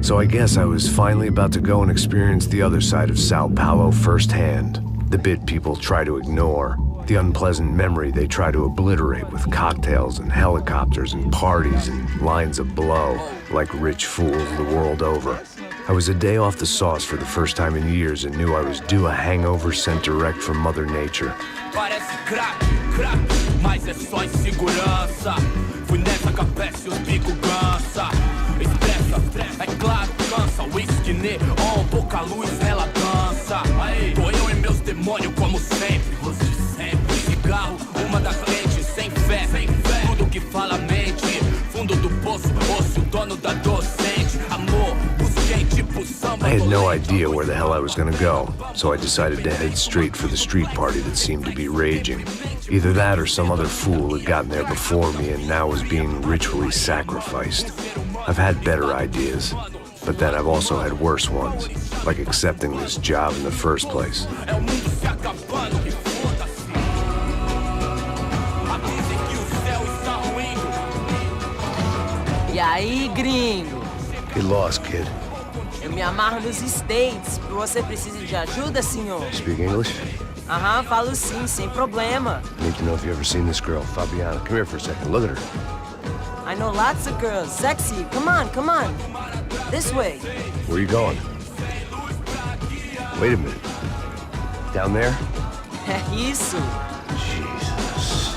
So I guess I was finally about to go and experience the other side of Sao Paulo firsthand. The bit people try to ignore. The unpleasant memory they try to obliterate with cocktails and helicopters and parties and lines of blow, like rich fools the world over. I was a day off the sauce for the first time in years and knew I was due a hangover sent direct from Mother Nature. Parece crack, mas é só insegurança. Fui nessa capeste, os bico cansa. Expressa, é claro, cansa. Whisky neon, pouca luz, ela dança. Tô eu e meus demônios como sempre. Você sempre. Cigarro, uma da frente, sem fé. Tudo que fala mente. Fundo do poço, osso, dono da docente. Amor, busquei tipo samba. I had no idea where the hell I was gonna go, so I decided to head straight for the street party that seemed to be raging. Either that or some other fool had gotten there before me and now was being ritually sacrificed. I've had better ideas, but then I've also had worse ones, like accepting this job in the first place. E aí, gringo? Get lost, kid. Eu me amarro nos States. Você precisa de ajuda, senhor? Speak English? Aham, falo sim, sem problema. I need to know if you've ever seen this girl, Fabiana. Come here for a second. Look at her. I know lots of girls. Sexy. Come on, come on. This way. Where are you going? Wait a minute. Down there? É isso. Jesus.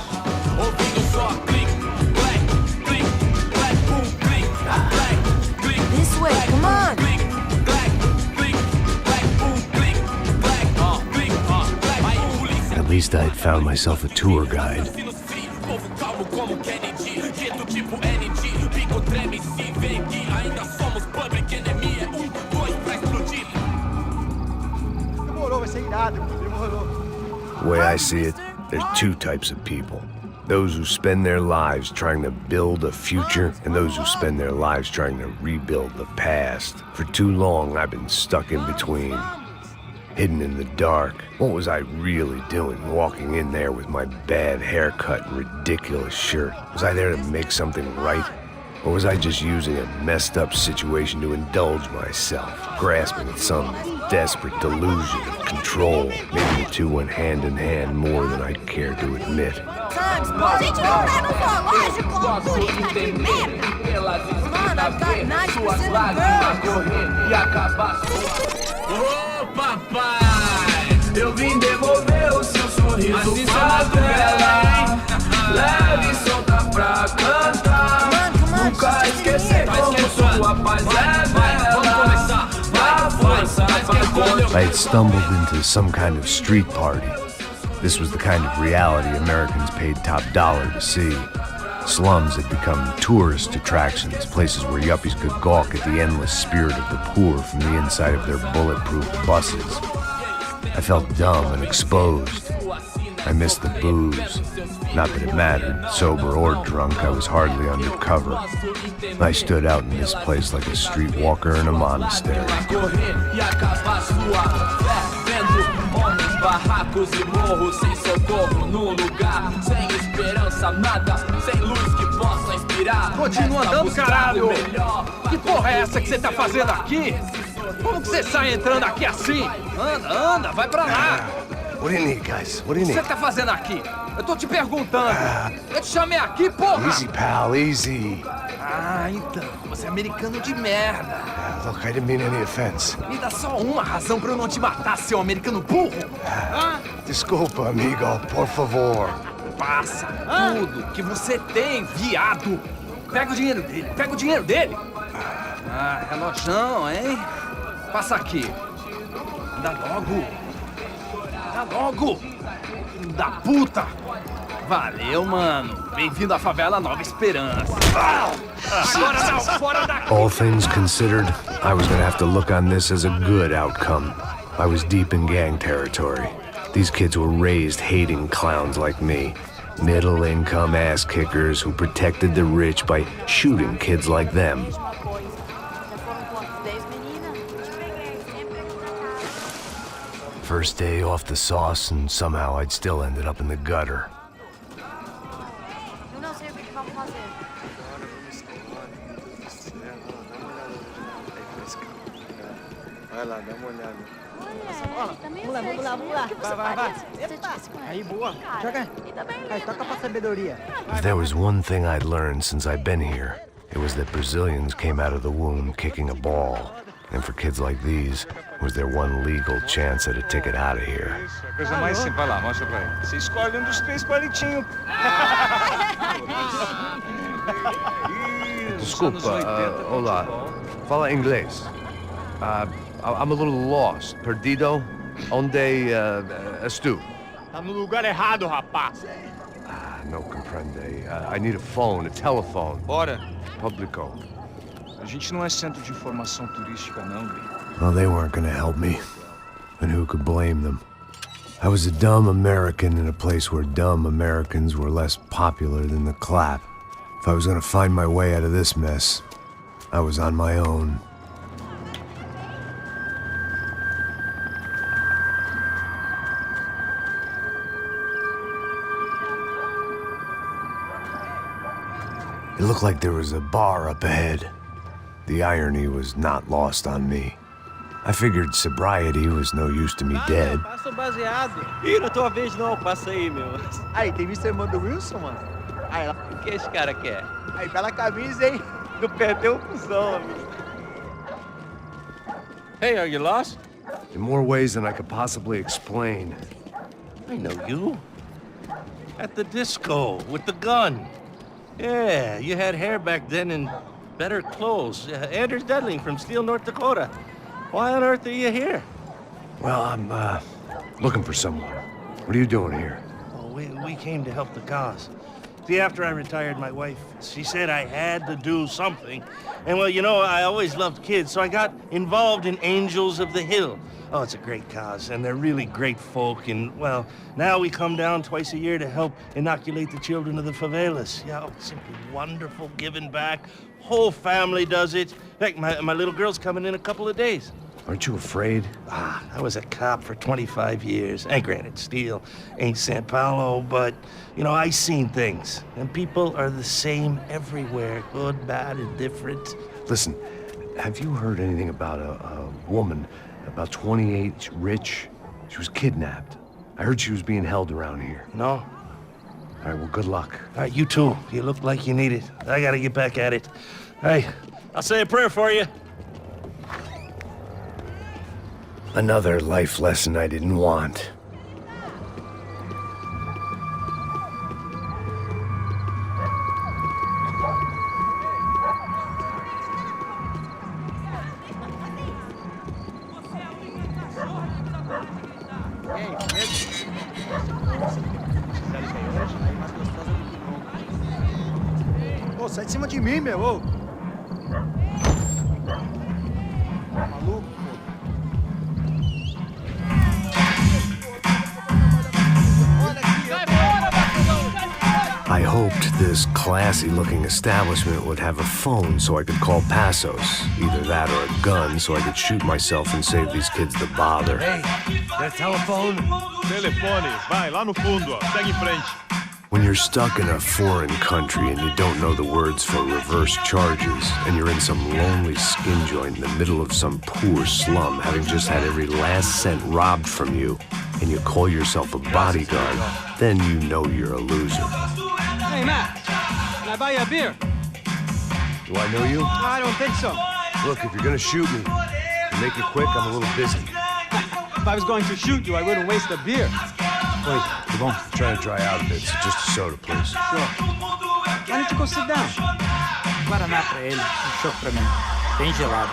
This way, come on. At least I had found myself a tour guide. The way I see it, there's two types of people. Those who spend their lives trying to build a future, and those who spend their lives trying to rebuild the past. For too long, I've been stuck in between. Hidden in the dark. What was I really doing, walking in there with my bad haircut and ridiculous shirt? Was I there to make something right? Or was I just using a messed up situation to indulge myself, grasping at some desperate delusion of control? Maybe the two went hand in hand more than I'd care to admit. A gente não tá no zoológico, turista de merda! Mano, I've got 9% girls! Ô papai, eu vim devolver o seu sorriso pra tela. Leve e solta pra cantar. Nunca esquecer como sua paz é bela. Vá força pra continuar. I had stumbled into some kind of street party. This was the kind of reality Americans paid top dollar to see. Slums had become tourist attractions, places where yuppies could gawk at the endless spirit of the poor from the inside of their bulletproof buses. I felt dumb and exposed. I missed the booze. Not that it mattered, sober or drunk, I was hardly undercover. I stood out in this place like a streetwalker in a monastery. Barracos e morros sem socorro no lugar, sem esperança, nada, sem luz que possa inspirar. Continua andando, caralho! Que porra é essa que você tá fazendo aqui? Como que você sai entrando aqui assim? Anda, vai pra lá! What do you need, guys? What do you O que need? você tá fazendo aqui? Eu tô te perguntando. Eu te chamei aqui, porra! Easy, pal, easy. Ah, então, você é americano de merda. Look, I didn't mean any offense. Me dá só uma razão pra eu não te matar, seu americano burro. Desculpa, amigo, por favor. Passa tudo que você tem, viado. Pega o dinheiro dele, Ah, relojão, hein? Passa aqui. Dá logo. Filho da puta. Valeu, mano. Bem-vindo à favela Nova Esperança. Agora não, fora daqui. All things considered, I was gonna have to look on this as a good outcome. I was deep in gang territory. These kids were raised hating clowns like me. Middle-income ass-kickers who protected the rich by shooting kids like them. First day off the sauce, and somehow I'd still ended up in the gutter. Eu não sei o que vamos fazer. Vai lá, dá uma olhada. Olha, também é Vamos lá, vamos lá. O que você Vai. faria se eu tivesse com ela? Aí, boa. Cara, Joga. e também Aí, toca pra sabedoria. If there was one thing I'd learned since I've been here, it was that Brazilians came out of the womb kicking a ball. And for kids like these, was their one legal chance at a ticket out of here. Isso, a coisa mais simples. Vai lá, mostra pra ele. Você escolhe um dos 3 palitinhos. Desculpa, olá. Fala inglês. I'm a little lost. Perdido? Onde estou? Tá no lugar errado, rapaz. No comprende. I need a phone, a telephone. Bora. Publico. A gente não é centro de informação turística, não, Gui. Well, they weren't gonna help me. And who could blame them? I was a dumb American in a place where dumb Americans were less popular than the clap. If I was gonna find my way out of this mess, I was on my own. It looked like there was a bar up ahead. The irony was not lost on me. I figured sobriety was no use to me dead. Passa o baseado. Ih, não é tua vez não, passa aí, meu. Aí, tem visto a irmã do Wilson, mano? Aí, O que esse cara quer? aí, bela camisa, hein? Não perdeu o cuzão, amigo. Hey, are you lost? In more ways than I could possibly explain. I know you. At the disco, with the gun. Yeah, you had hair back then and better clothes. Anders Dudling from Steele, North Dakota. Why on earth are you here? Well, I'm, looking for someone. What are you doing here? Oh, we came to help the cause. See, after I retired, my wife, she said I had to do something. And well, you know, I always loved kids, so I got involved in Angels of the Hill. Oh, it's a great cause, and they're really great folk. And, well, now we come down twice a year to help inoculate the children of the favelas. Yeah, oh, it's simply wonderful giving back. Whole family does it. In fact, my little girl's coming in a couple of days. Aren't you afraid? I was a cop for 25 years. And granted, Steele ain't San Paulo, but, you know, I seen things. And people are the same everywhere, good, bad, indifferent. Listen, have you heard anything about a woman, about 28, rich? She was kidnapped. I heard she was being held around here. No? All right, well, good luck. All right, you too. You look like you need it. I gotta get back at it. Hey, I'll say a prayer for you. Another life lesson I didn't want. Ô, sai de cima de mim, meu, ô. Maluco, pô. I hoped this classy-looking establishment would have a phone so I could call Passos. Either that or a gun so I could shoot myself and save these kids the bother. Hey, got a telephone? Telefone, vai, lá no fundo, ó. Segue em frente. When you're stuck in a foreign country and you don't know the words for reverse charges, and you're in some lonely skin joint in the middle of some poor slum, having just had every last cent robbed from you, and you call yourself a bodyguard, then you know you're a loser. Hey, Matt. Can I buy you a beer? Do I know you? I don't think so. Look, if you're gonna shoot me, make it quick, I'm a little busy. If I was going to shoot you, I wouldn't waste a beer. Wait, come on. I'm trying to dry out a bit, so just a soda, please. Sure. Why don't you go sit down? Guaraná pra ele, chopp pra mim. Bem gelado.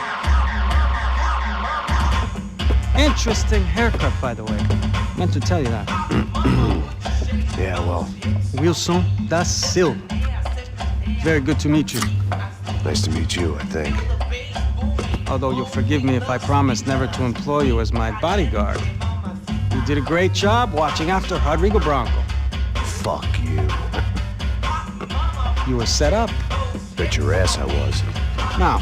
Interesting haircut, by the way. Meant to tell you that. Yeah, well, Wilson da Silva. Very good to meet you. nice to meet you, I think. Although you'll forgive me if I promise never to employ you as my bodyguard. You did a great job watching after Rodrigo Bronco. Fuck you. You were set up. Bet your ass I was. Now,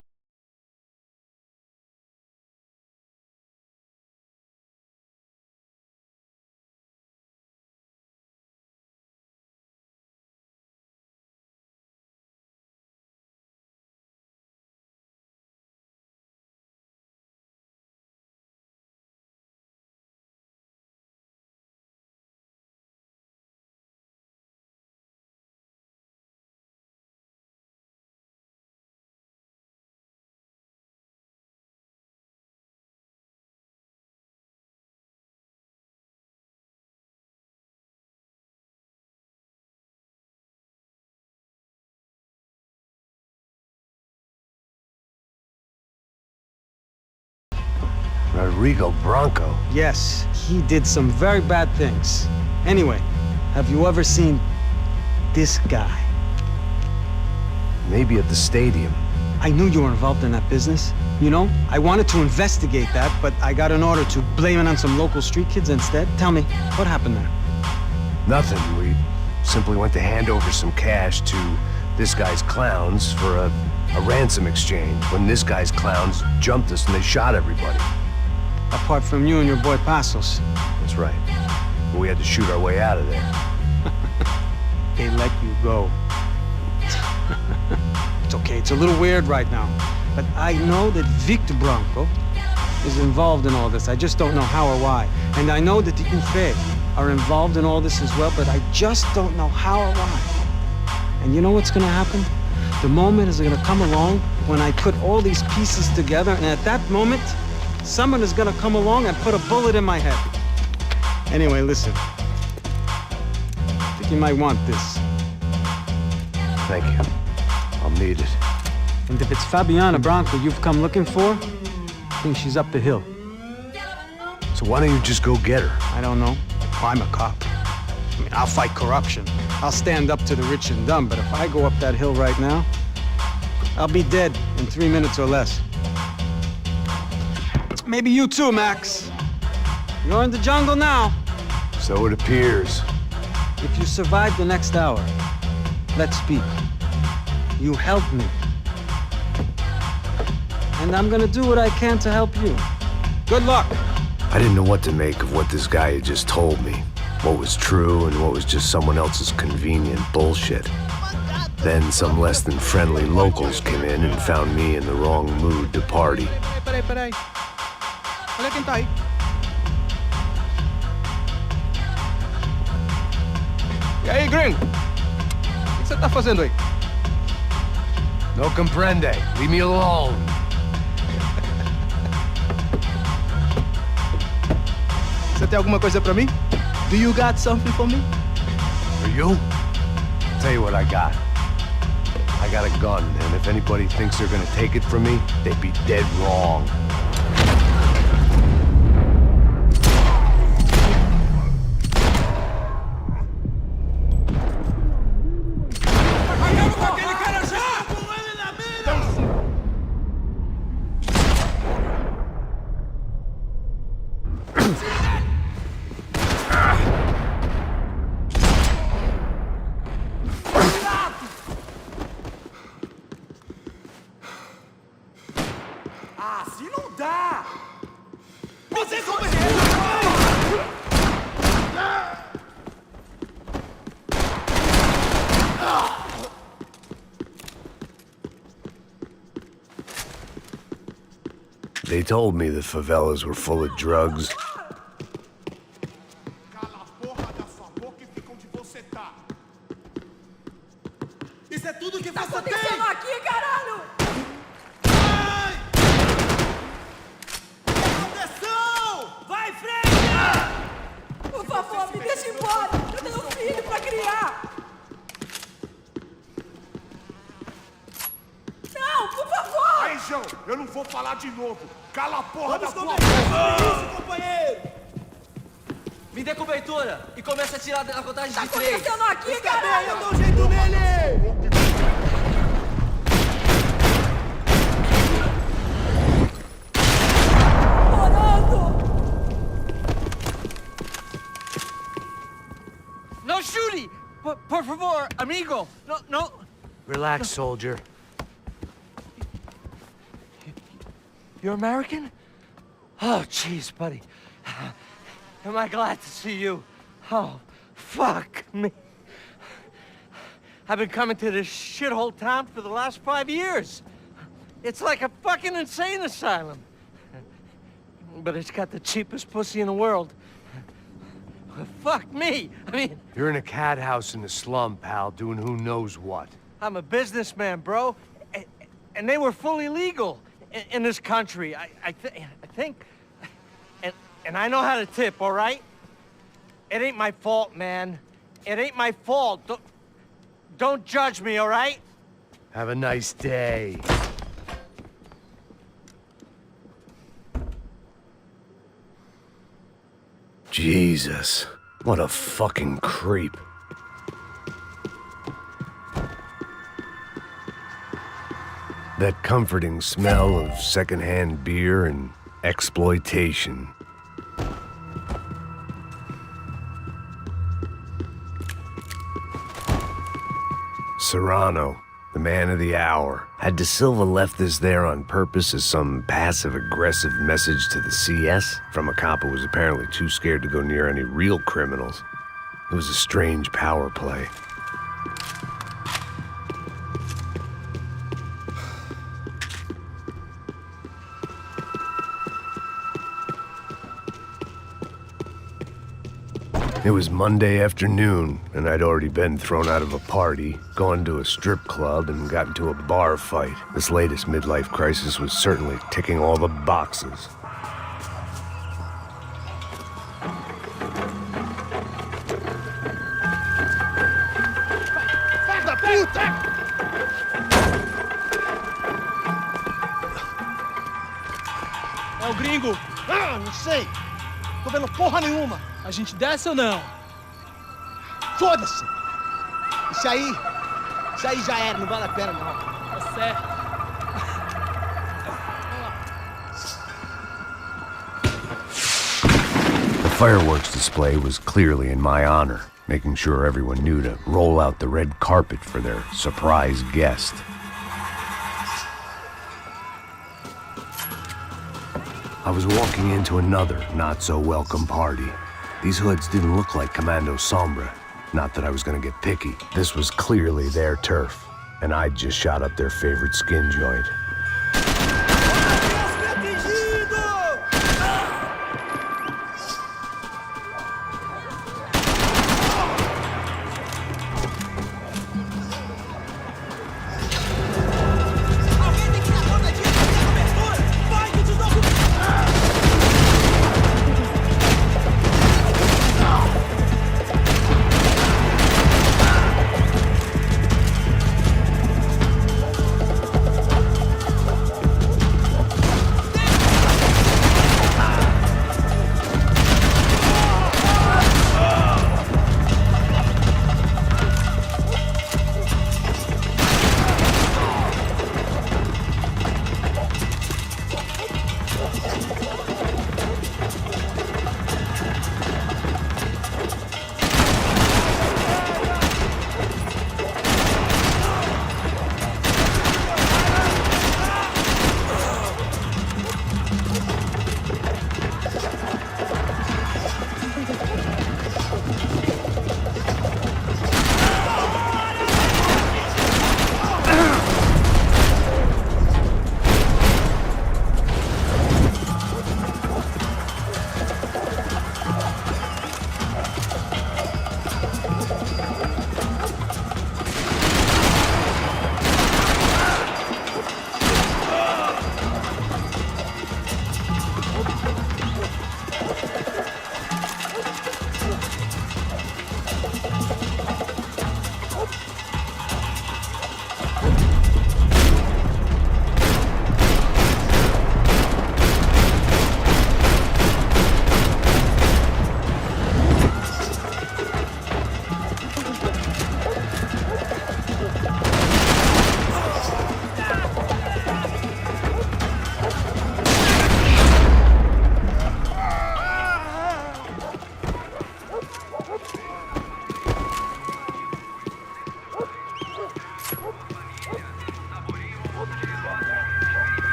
Rigo Bronco? Yes, he did some very bad things. Anyway, have you ever seen this guy? Maybe at the stadium. I knew you were involved in that business. You know, I wanted to investigate that, but I got an order to blame it on some local street kids instead. Tell me, what happened there? Nothing. We simply went to hand over some cash to this guy's clowns for a ransom exchange when this guy's clowns jumped us and they shot everybody. Apart from you and your boy Passos. That's right. But we had to shoot our way out of there. They let you go. It's okay, it's a little weird right now. But I know that Victor Bronco is involved in all this. I just don't know how or why. And I know that the Ufe are involved in all this as well, but I just don't know how or why. And you know what's gonna happen? The moment is gonna come along when I put all these pieces together, and at that moment, someone is gonna come along and put a bullet in my head. Anyway, listen. I think you might want this. Thank you. I'll need it. And if it's Fabiana Bronco you've come looking for, I think she's up the hill. So why don't you just go get her? I don't know. I'm a cop. I mean, I'll fight corruption. I'll stand up to the rich and dumb, but if I go up that hill right now, I'll be dead in 3 minutes or less. Maybe you too, Max. You're in the jungle now. So it appears. If you survive the next hour, let's speak. You help me. And I'm gonna do what I can to help you. Good luck. I didn't know what to make of what this guy had just told me. What was true and what was just someone else's convenient bullshit. Then some less than friendly locals came in and found me in the wrong mood to party. Peraí. Olha quem tá aí. E aí, gringo? O que você tá fazendo aí? No comprende. Leave me alone. Você tem alguma coisa pra mim? Do you got something for me? For you? Tell you what I got. I got a gun, and if anybody thinks they're gonna take it from me, they'd be dead wrong. Assim não dá! Vocês vão They told me the favelas were full of drugs. Cala a porra da sua boca e fica onde você tá. Isso é tudo que você tem! Tá acontecendo aqui, caralho! Vai! Atenção! Vai, frente! Por favor, me deixa embora! Eu tenho um filho pra criar! Não, por favor! Aí, João, eu não vou falar de novo. Cala a porra da sua boca! Isso, companheiro! Me dê cobertura e comece a tirar a contagem de 3. Tá acontecendo aqui, caralho! Eu dou um jeito nele! No shooting! Por favor, amigo! No. Relax, soldier. You're American? Oh, jeez, buddy. Am I glad to see you? Oh, fuck me. I've been coming to this shithole town for the last 5 years. It's like a fucking insane asylum. But it's got the cheapest pussy in the world. Fuck me. I mean... You're in a cat house in the slum, pal, doing who knows what. I'm a businessman, bro. And they were fully legal in this country. I think... And I know how to tip, all right? It ain't my fault, man. It ain't my fault. Don't judge me, all right? Have a nice day. Jesus, what a fucking creep. That comforting smell of secondhand beer and exploitation. Serrano, the man of the hour. Had De Silva left this there on purpose as some passive-aggressive message to the CS from a cop who was apparently too scared to go near any real criminals? It was a strange power play. It was Monday afternoon, and I'd already been thrown out of a party, gone to a strip club, and got into a bar fight. This latest midlife crisis was certainly ticking all the boxes. É o gringo. Ah, não sei. Tô vendo porra nenhuma. A gente desce ou não? Foda-se! Isso aí já era, não vale a pena não. Tá certo. The fireworks display was clearly in my honor, making sure everyone knew to roll out the red carpet for their surprise guest. I was walking into another not-so-welcome party. These hoods didn't look like Commando Sombra. Not that I was gonna get picky. This was clearly their turf, and I'd just shot up their favorite skin joint.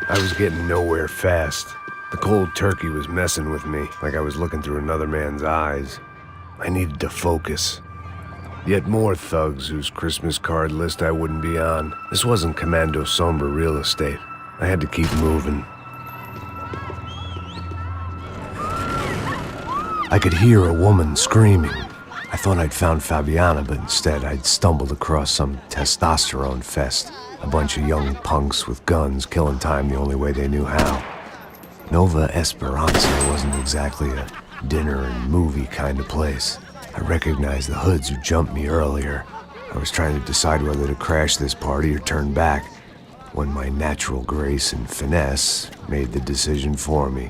I was getting nowhere fast. The cold turkey was messing with me, like I was looking through another man's eyes. I needed to focus. Yet more thugs whose Christmas card list I wouldn't be on. This wasn't Commando Sombra real estate. I had to keep moving. I could hear a woman screaming. I thought I'd found Fabiana, but instead I'd stumbled across some testosterone fest. A bunch of young punks with guns killing time the only way they knew how. Nova Esperanza wasn't exactly a dinner and movie kind of place. I recognized the hoods who jumped me earlier. I was trying to decide whether to crash this party or turn back, when my natural grace and finesse made the decision for me.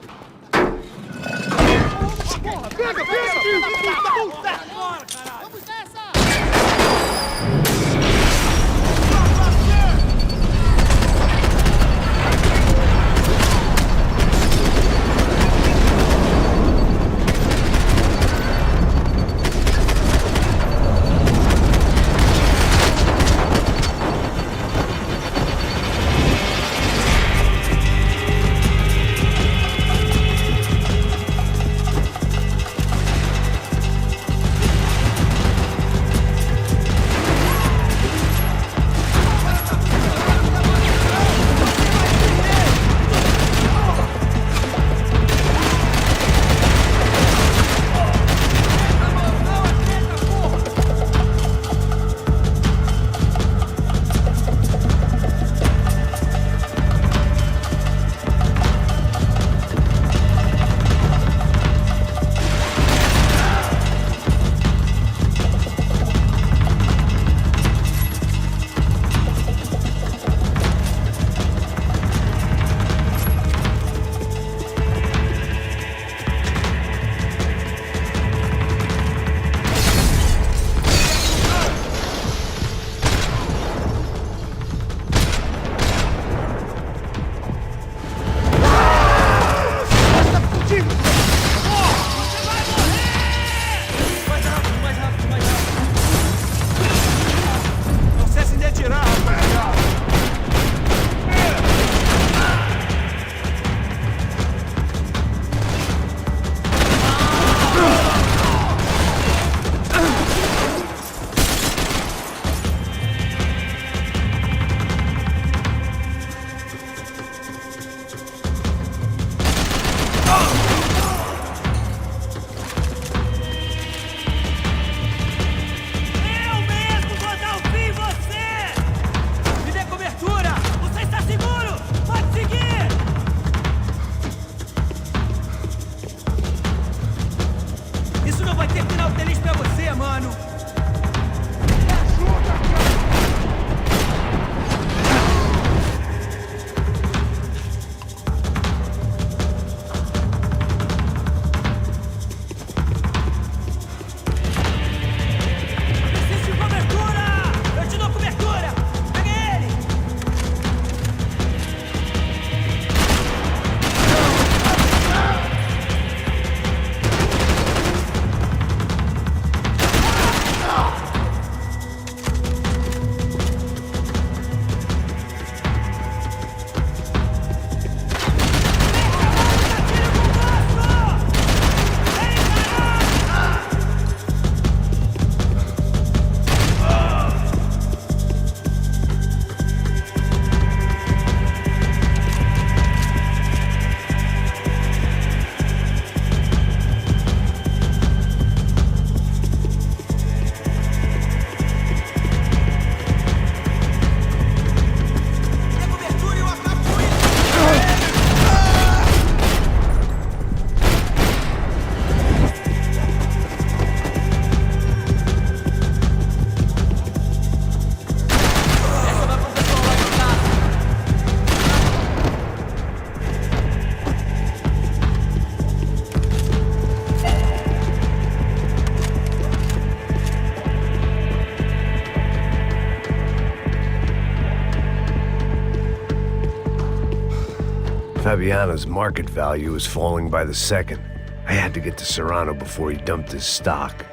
Fabiano's market value was falling by the second. I had to get to Serrano before he dumped his stock.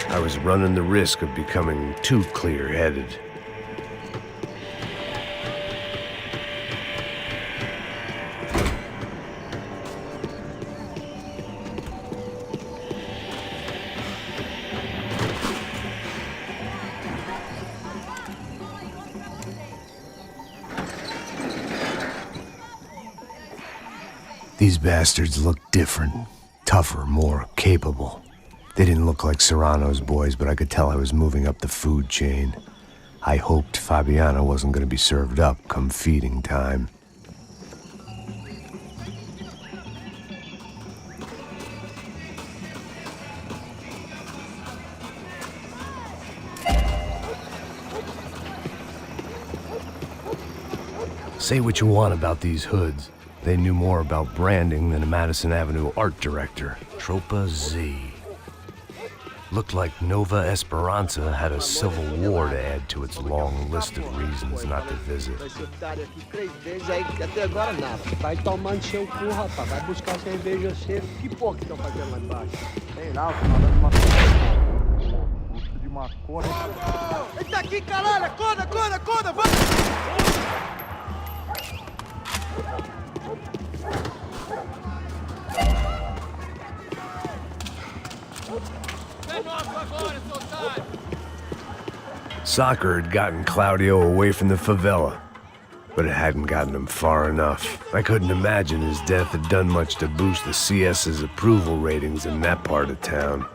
I was running the risk of becoming too clear-headed. These bastards look different, tougher, more capable. They didn't look like Serrano's boys, but I could tell I was moving up the food chain. I hoped Fabiana wasn't going to be served up come feeding time. Say what you want about these hoods. They knew more about branding than a Madison Avenue art director. Tropa Z. Looked like Nova Esperanza had a civil war to add to its long list of reasons not to visit. Vai tomar no seu cu, rapaz. Vai buscar cerveja cedo. Que porra que estão fazendo lá embaixo? Sei lá, falando uma gosto de maconha. Ele tá aqui, caralho! Acorda! Vai! Soccer had gotten Claudio away from the favela, but it hadn't gotten him far enough. I couldn't imagine his death had done much to boost the CS's approval ratings in that part of town.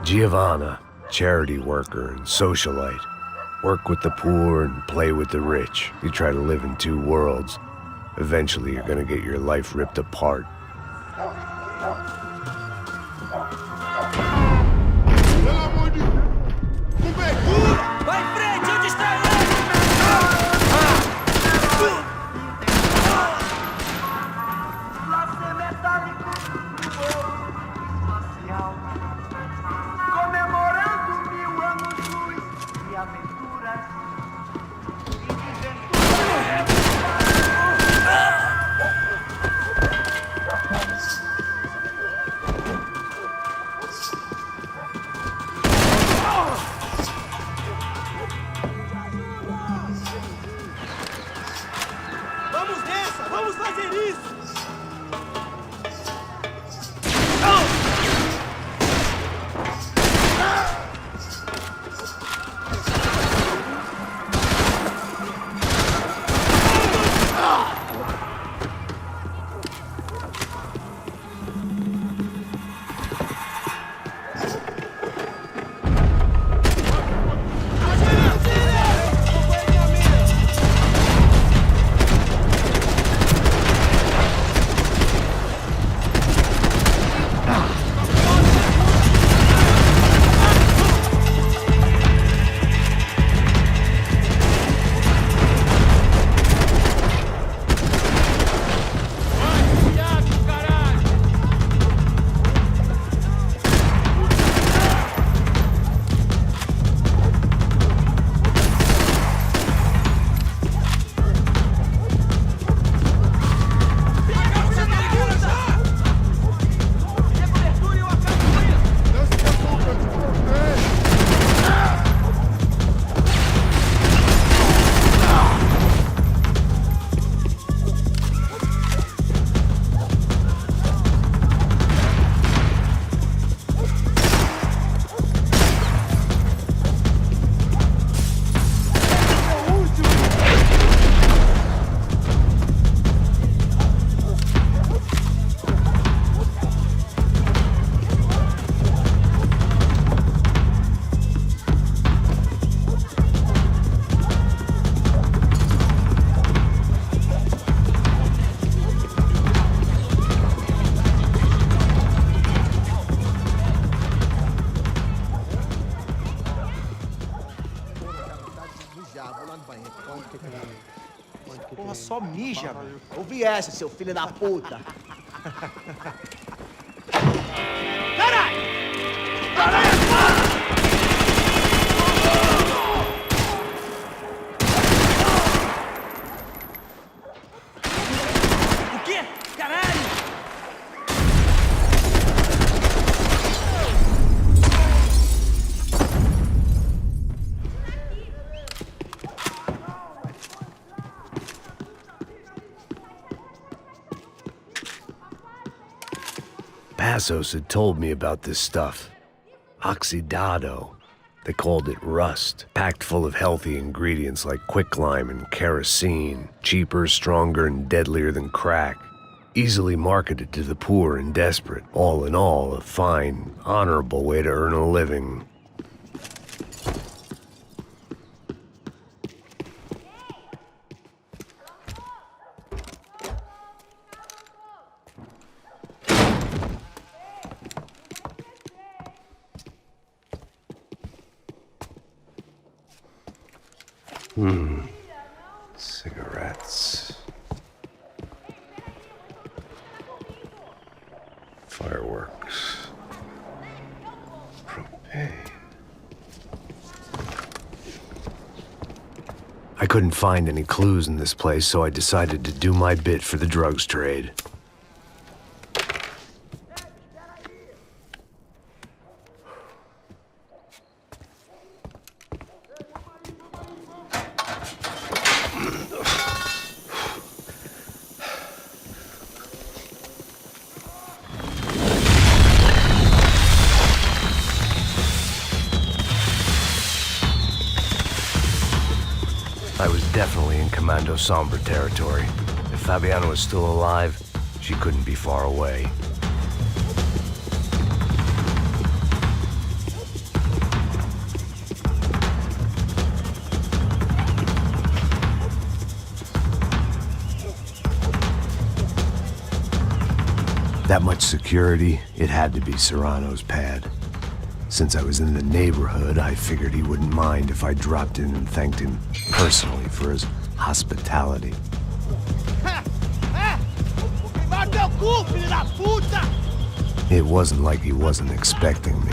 Giovanna, charity worker and socialite. Work with the poor and play with the rich. You try to live in two worlds. Eventually, you're gonna get your life ripped apart. Vai em frente, onde está ele? Vamos fazer isso! Porra, só mija, mano. Ouvi essa, seu filho da puta. Caralho! Passos had told me about this stuff. Oxidado. They called it rust, packed full of healthy ingredients like quicklime and kerosene, cheaper, stronger, and deadlier than crack. Easily marketed to the poor and desperate. All in all, a fine, honorable way to earn a living. Cigarettes. Fireworks. Propane. I couldn't find any clues in this place, so I decided to do my bit for the drugs trade. I was definitely in Commando Sombra territory. If Fabiana was still alive, she couldn't be far away. That much security, it had to be Serrano's pad. Since I was in the neighborhood, I figured he wouldn't mind if I dropped in and thanked him personally for his hospitality. It wasn't like he wasn't expecting me.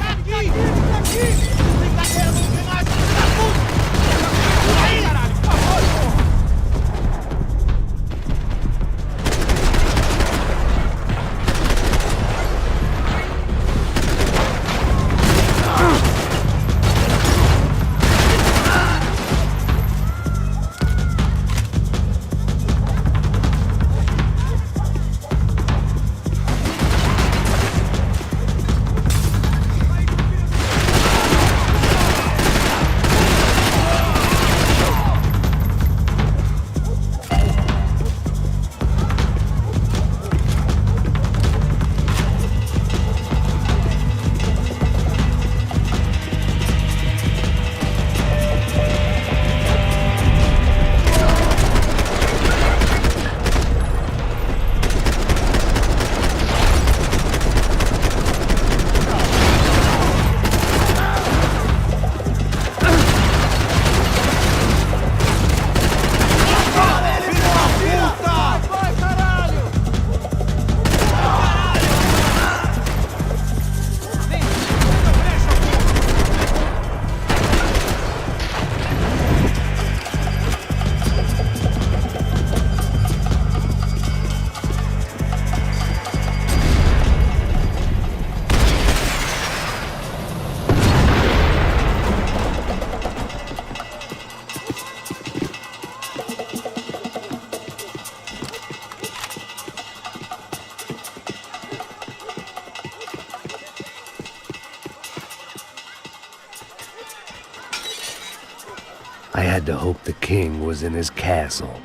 I had to hope the king was in his castle.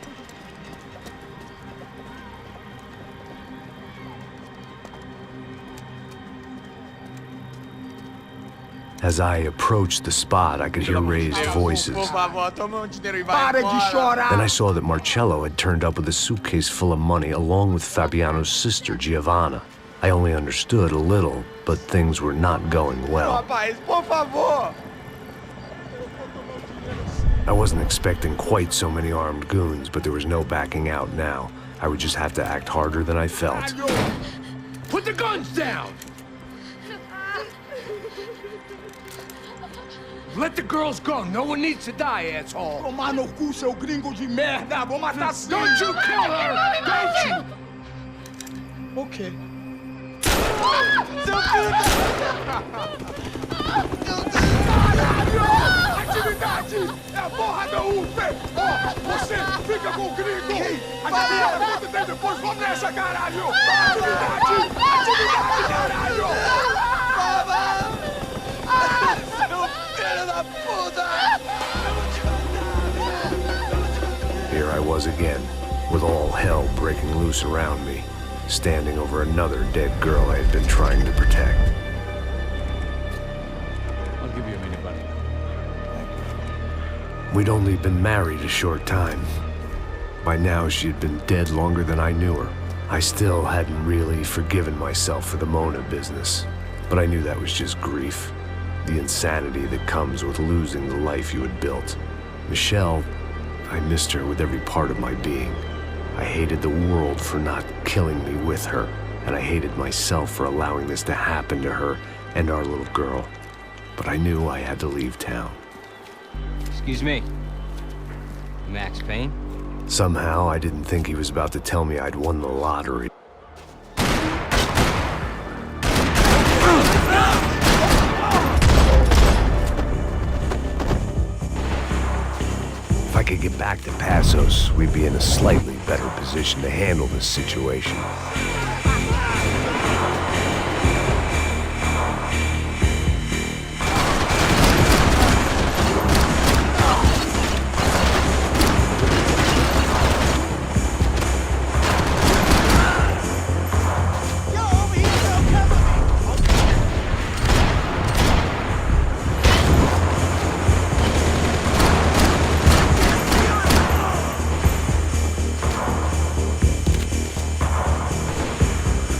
As I approached the spot, I could hear raised voices. Then I saw that Marcello had turned up with a suitcase full of money along with Fabiano's sister, Giovanna. I only understood a little, but things were not going well. I wasn't expecting quite so many armed goons, but there was no backing out now. I would just have to act harder than I felt. Put the guns down! Let the girls go. No one needs to die, asshole. Tomar no cu, seu gringo de merda! Vou matar sim! Don't you kill her! Don't you! Okay. Seu filho! Atividade é a porra da UP! Ó, você fica com o gringo! A gente vê quanto tem depois, vamos nessa, caralho! Atividade! Atividade, caralho! Seu filho da puta! Here I was again, with all hell breaking loose around me, standing over another dead girl I had been trying to protect. I'll give you a minute, buddy. We'd only been married a short time. By now, she had been dead longer than I knew her. I still hadn't really forgiven myself for the Mona business, but I knew that was just grief. The insanity that comes with losing the life you had built. Michelle, I missed her with every part of my being. I hated the world for not killing me with her, and I hated myself for allowing this to happen to her and our little girl. But I knew I had to leave town. Excuse me. Max Payne? Somehow, I didn't think he was about to tell me I'd won the lottery. If I could get back to Passos, we'd be in a slightly better position to handle this situation.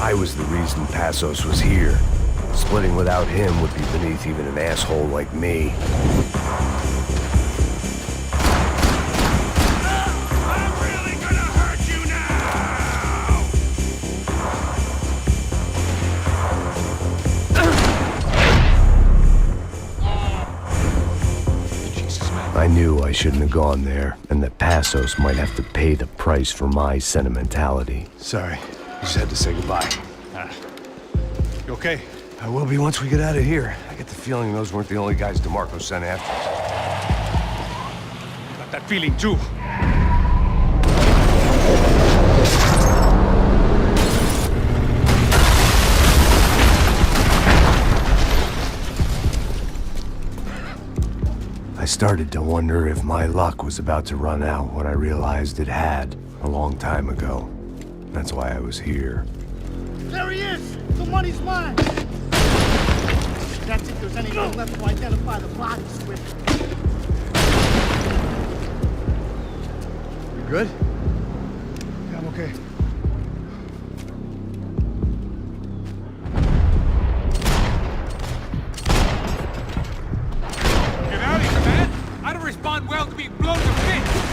I was the reason Passos was here. Splitting without him would be beneath even an asshole like me. I'm really gonna hurt you now! Jesus, man. I knew I shouldn't have gone there, and that Passos might have to pay the price for my sentimentality. Sorry, just had to say goodbye. You okay? I will be once we get out of here. I get the feeling those weren't the only guys DeMarco sent after us. Got that feeling too. I started to wonder if my luck was about to run out when I realized it had a long time ago. That's why I was here. There he is! The money's mine! That's if there's anything left to identify the bodies with. You good? Yeah, I'm okay. Get out of here, man! I don't respond well to being blown to bits!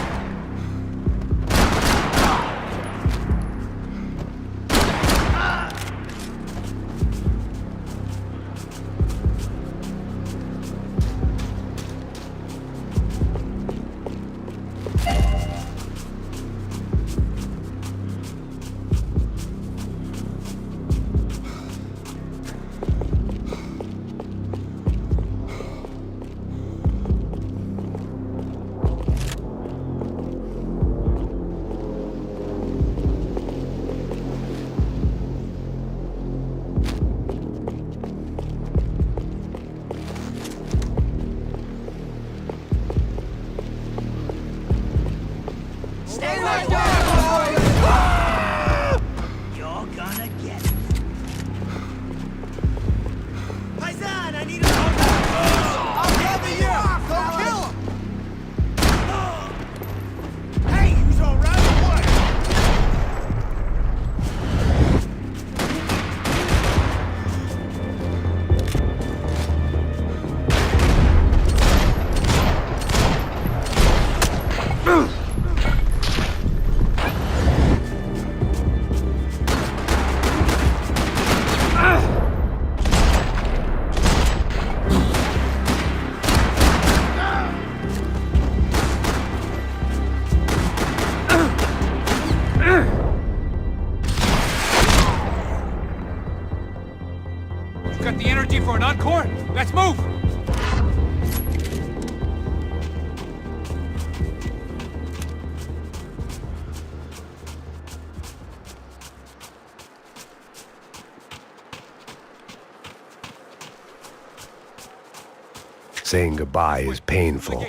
Saying goodbye is painful.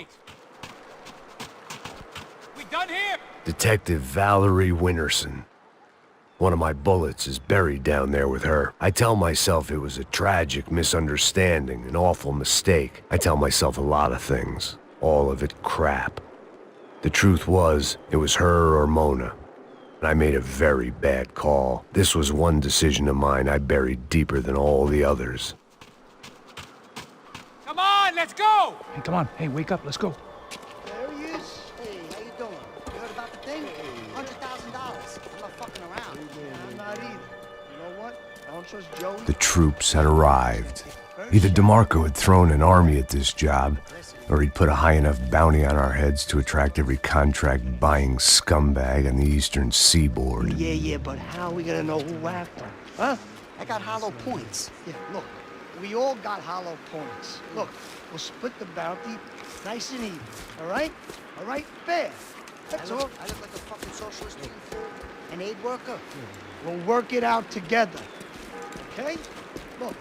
We done here? Detective Valerie Winterson. One of my bullets is buried down there with her. I tell myself it was a tragic misunderstanding, an awful mistake. I tell myself a lot of things. All of it crap. The truth was, it was her or Mona. And I made a very bad call. This was one decision of mine I buried deeper than all the others. Come on, let's go! Hey, come on. Hey, wake up. Let's go. There he is. Hey, how you doing? You heard about the thing? $100,000. I'm not fucking around. I'm not either. You know what? I don't trust Joey. The troops had arrived. Either DeMarco had thrown an army at this job, or he'd put a high enough bounty on our heads to attract every contract-buying scumbag on the eastern seaboard. Yeah, but how are we gonna know who whacked him? Huh? I got hollow points. Yeah, look, we all got hollow points. Look, we'll split the bounty nice and even, all right? All right? Fair. That's all. I look like a fucking socialist to you, fool. An aid worker? We'll work it out together, okay? Look,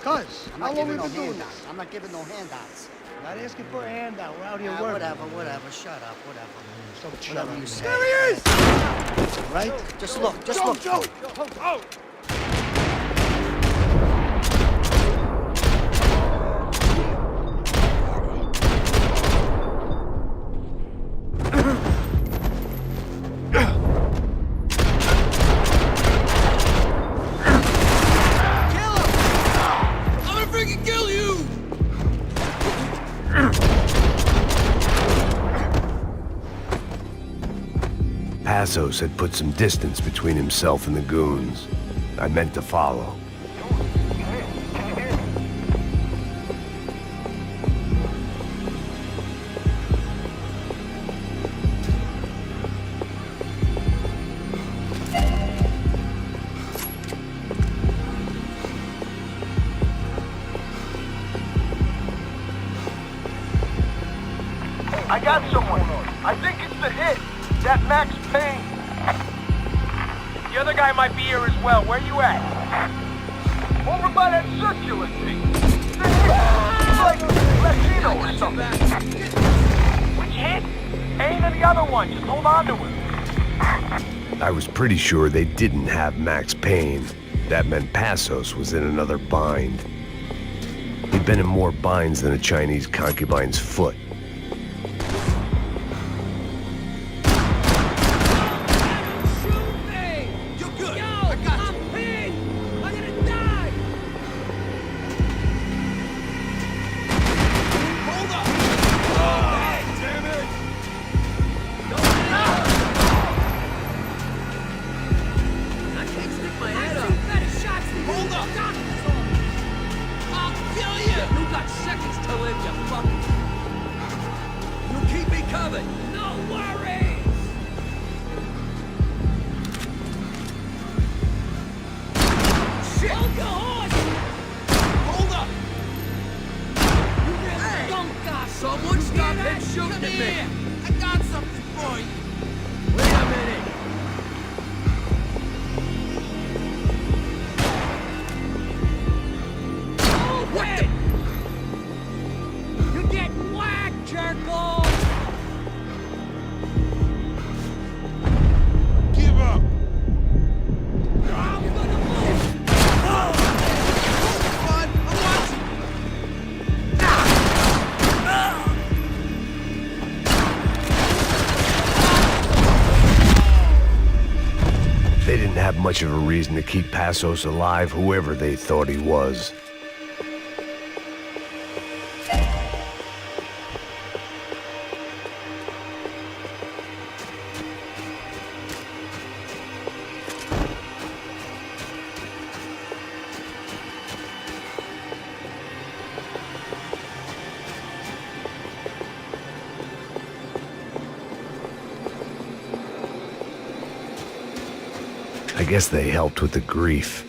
cuz, how long we been doing this? I'm not giving no handouts. Not asking for a handout. We're out here working. Whatever. Shut up, whatever. Whatever you say. There he is! Right? Just look, look. Joey! Oh! Passos had put some distance between himself and the goons. I meant to follow. I got someone. I think it's the hit. That Max Payne. The other guy might be here as well. Where you at? Over by that circular thing. He's like Latino or something. Which hit? Payne or the other one? Just hold on to him. I was pretty sure they didn't have Max Payne. That meant Passos was in another bind. He'd been in more binds than a Chinese concubine's foot. Someone stop him shooting at me! I got something for you! Wait a minute! What the? You're getting whacked, jerk-off! Give up! I'm gonna move! Bud, I'm watching! They didn't have much of a reason to keep Passos alive, whoever they thought he was. I guess they helped with the grief.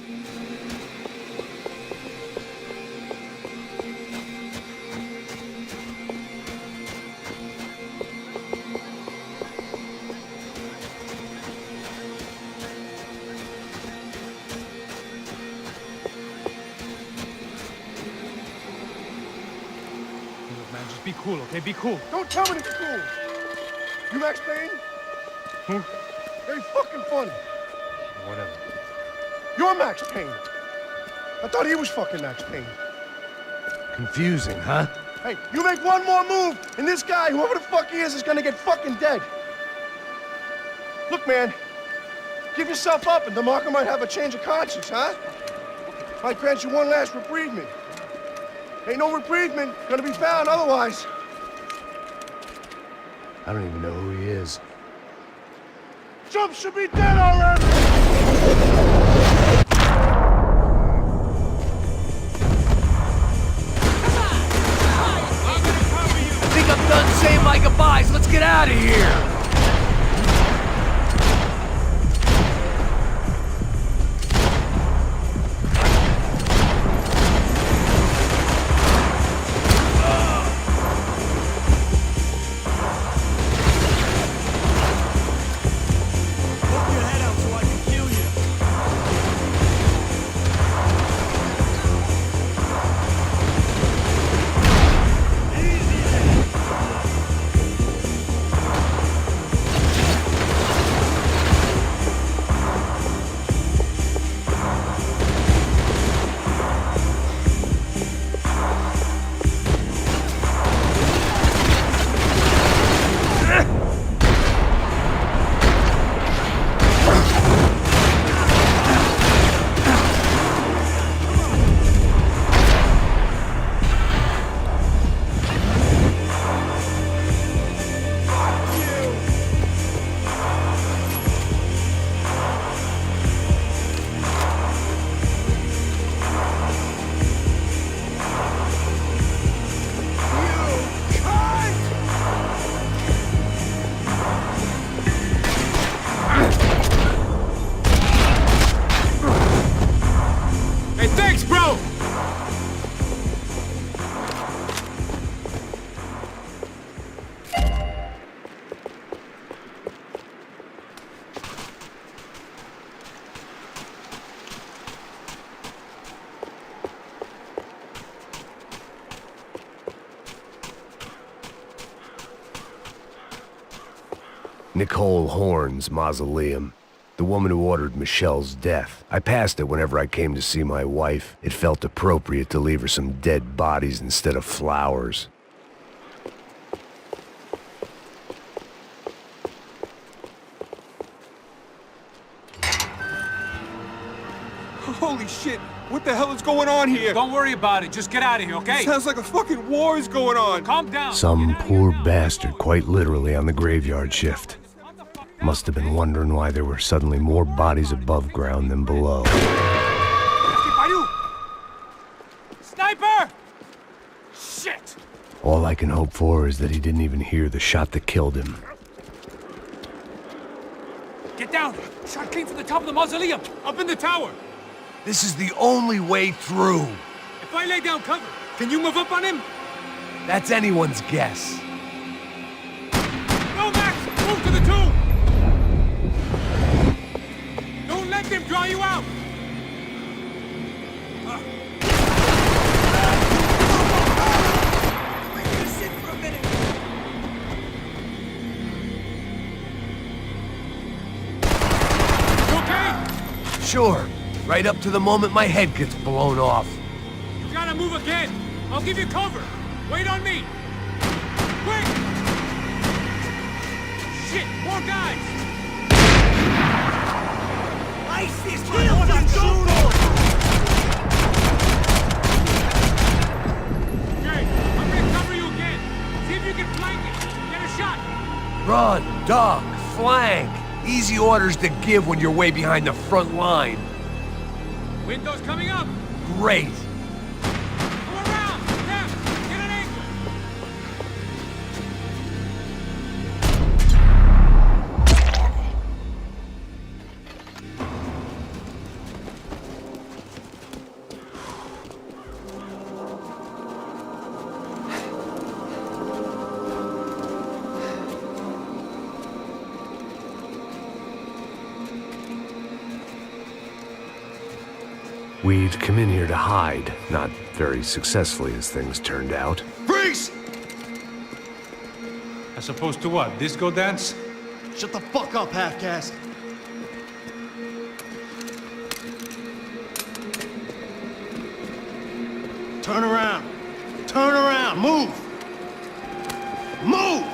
be cool, okay? Be cool. Don't tell me to be cool. You Max Payne? Who? Very fucking funny. Whatever. You're Max Payne. I thought he was fucking Max Payne. Confusing, huh? Hey, you make one more move, and this guy, whoever the fuck he is gonna get fucking dead. Look, man, give yourself up, and DeMarco might have a change of conscience, huh? Might grant you one last reprievement. Ain't no reprievement gonna be found otherwise. I don't even know who he is. Trump should be dead already! I think I'm done saying my goodbyes. Let's get out of here. Nicole Horn's mausoleum. The woman who ordered Michelle's death. I passed it whenever I came to see my wife. It felt appropriate to leave her some dead bodies instead of flowers. Holy shit! What the hell is going on here? Don't worry about it. Just get out of here, okay? Sounds like a fucking war is going on. Calm down. Some poor bastard quite literally on the graveyard shift. Must have been wondering why there were suddenly more bodies above ground than below. Sniper! Shit! All I can hope for is that he didn't even hear the shot that killed him. Get down! Shot came from the top of the mausoleum! Up in the tower! This is the only way through. If I lay down cover, can you move up on him? That's anyone's guess. No, Max! Move to the tomb! Don't let them draw you out! We're gonna sit for a minute. You okay? Sure. Right up to the moment my head gets blown off. You gotta move again! I'll give you cover! Wait on me! Quick! Shit! More guys! Ice this motherfucker! Okay, I'm gonna cover you again. See if you can flank it. Get a shot. Run, duck, flank. Easy orders to give when you're way behind the front line. Windows coming up. Great. Go around. Left. Get an angle. We'd come in here to hide, not very successfully as things turned out. Freeze! As opposed to what? Disco dance? Shut the fuck up, half-caste. Turn around. Turn around. Move. Move!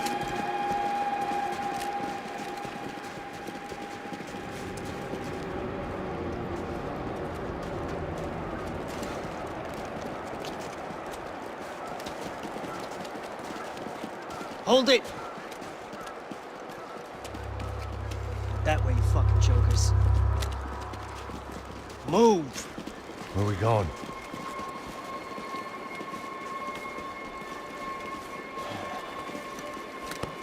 Hold it! That way, you fucking jokers. Move! Where are we going?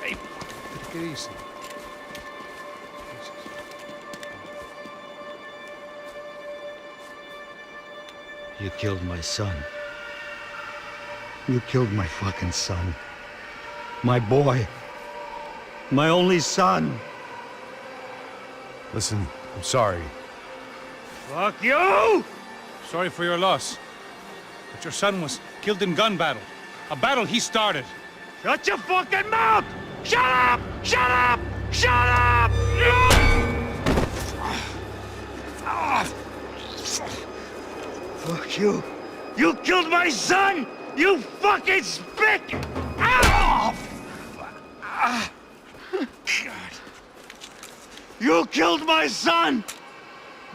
Hey, take it easy. You killed my son. You killed my fucking son. My boy. My only son. Listen, I'm sorry. Fuck you! Sorry for your loss. But your son was killed in gun battle. A battle he started. Shut your fucking mouth! Shut up! Shut up! Shut up! Fuck you. You killed my son! You fucking spick! Ow! God. You killed my son!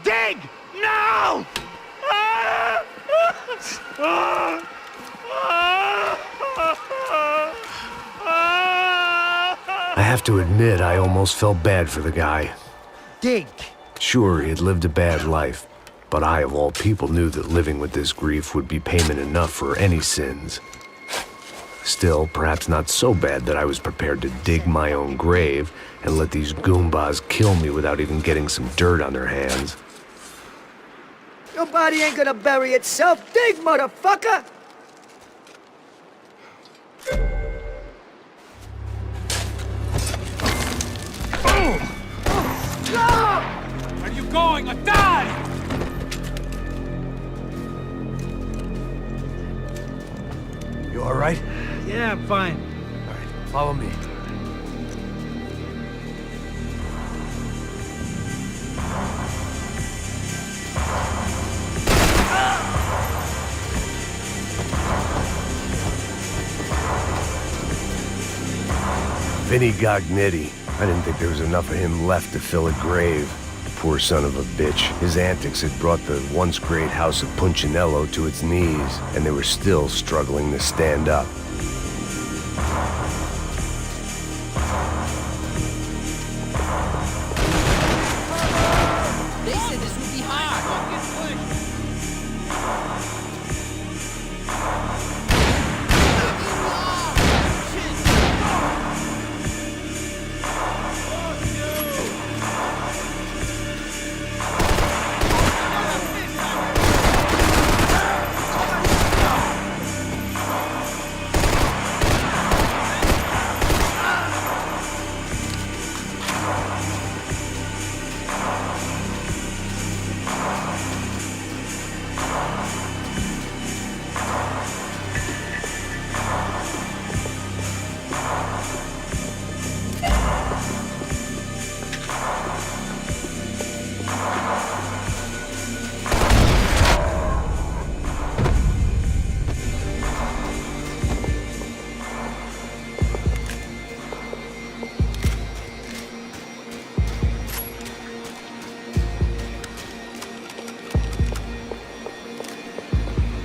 Dig! Now! I have to admit, I almost felt bad for the guy. Dig! Sure, he had lived a bad life, but I, of all people, knew that living with this grief would be payment enough for any sins. Still, perhaps not so bad that I was prepared to dig my own grave and let these goombas kill me without even getting some dirt on their hands. Your body ain't gonna bury itself. Dig, motherfucker! Where are you going? Or die! You all right? Yeah, I'm fine. All right, follow me. Vinny Gognetti. I didn't think there was enough of him left to fill a grave. Poor son of a bitch. His antics had brought the once great house of Punchinello to its knees, and they were still struggling to stand up. They said this would be hard.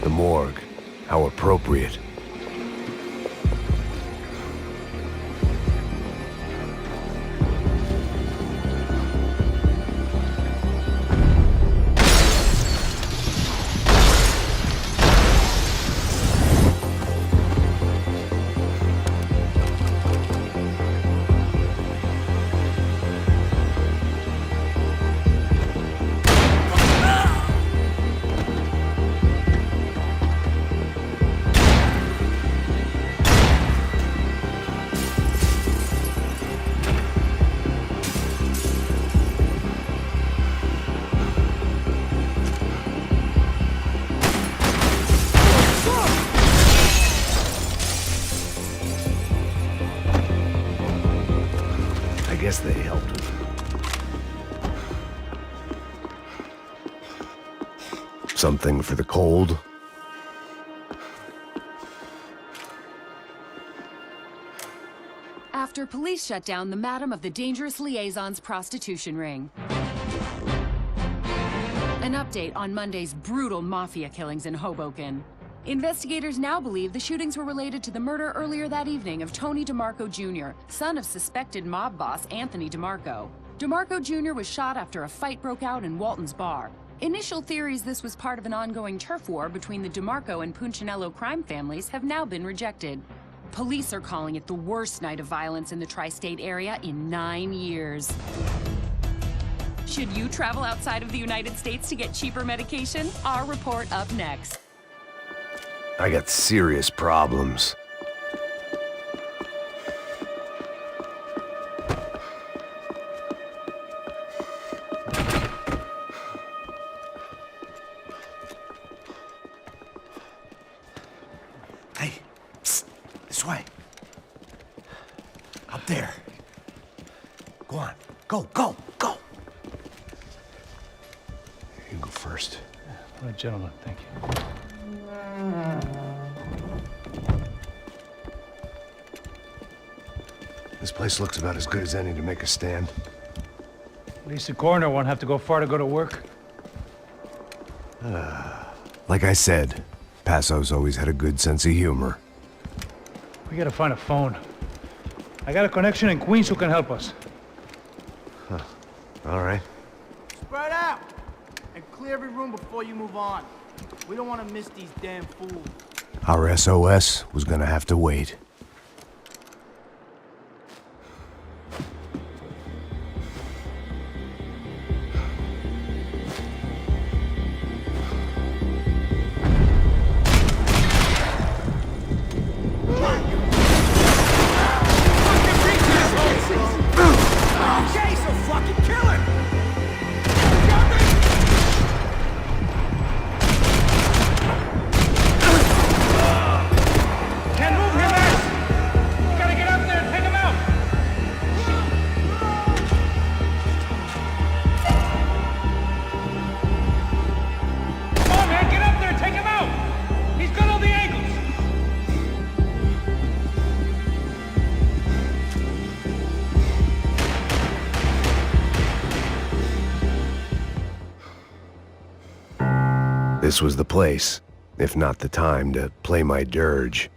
The morgue. How appropriate. Something for the cold? After police shut down the Madam of the Dangerous Liaison's prostitution ring. An update on Monday's brutal mafia killings in Hoboken. Investigators now believe the shootings were related to the murder earlier that evening of Tony DeMarco Jr., son of suspected mob boss Anthony DeMarco. DeMarco Jr. was shot after a fight broke out in Walton's bar. Initial theories this was part of an ongoing turf war between the DeMarco and Punchinello crime families have now been rejected. Police are calling it the worst night of violence in the tri-state area in 9 years. Should you travel outside of the United States to get cheaper medication? Our report up next. I got serious problems. Hey, psst, this way. Up there. Go on. Go, go, go. You go first. All right, gentlemen, thank you. This place looks about as good as any to make a stand. At least the coroner won't have to go far to go to work. Like I said, Passo's always had a good sense of humor. We gotta find a phone. I got a connection in Queens who can help us. Huh. All right. Spread out! And clear every room before you move on. We don't want to miss these damn fools. Our SOS was gonna have to wait. Okay, so fucking kill him! Can't move him, Max! You gotta get up there and take him out! Come on, man, get up there and take him out! He's got all the angles! This was the place, if not the time, to play my dirge.